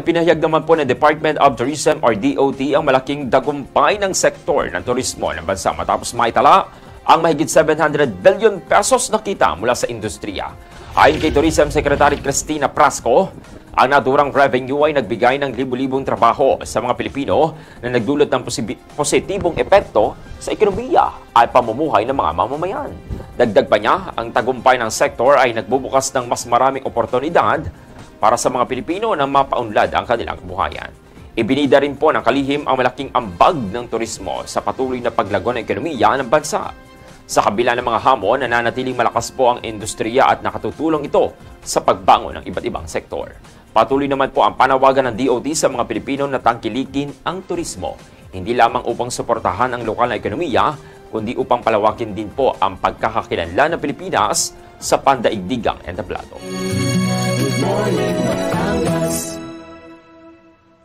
Ipinahayag naman po ng Department of Tourism or DOT ang malaking dagumpay ng sektor ng turismo ng bansa matapos maitala ang mahigit 700 billion pesos na kita mula sa industriya. Ayon kay Tourism Secretary Cristina Prasco, ang naturang revenue ay nagbigay ng libu-libong trabaho sa mga Pilipino na nagdulot ng positibong epekto sa ekonomiya at pamumuhay ng mga mamamayan. Dagdag pa niya, ang tagumpay ng sektor ay nagbubukas ng mas maraming oportunidad para sa mga Pilipino na mapaunlad ang kanilang kabuhayan. Ibinida rin po ng kalihim ang malaking ambag ng turismo sa patuloy na paglago ng ekonomiya ng bansa. Sa kabila ng mga hamon, nananatiling malakas po ang industriya at nakatutulong ito sa pagbangon ng iba't ibang sektor. Patuloy naman po ang panawagan ng DOT sa mga Pilipino na tangkilikin ang turismo, hindi lamang upang suportahan ang lokal na ekonomiya, kundi upang palawakin din po ang pagkakakilanlan ng Pilipinas sa pandaigdigang entablado. Good morning,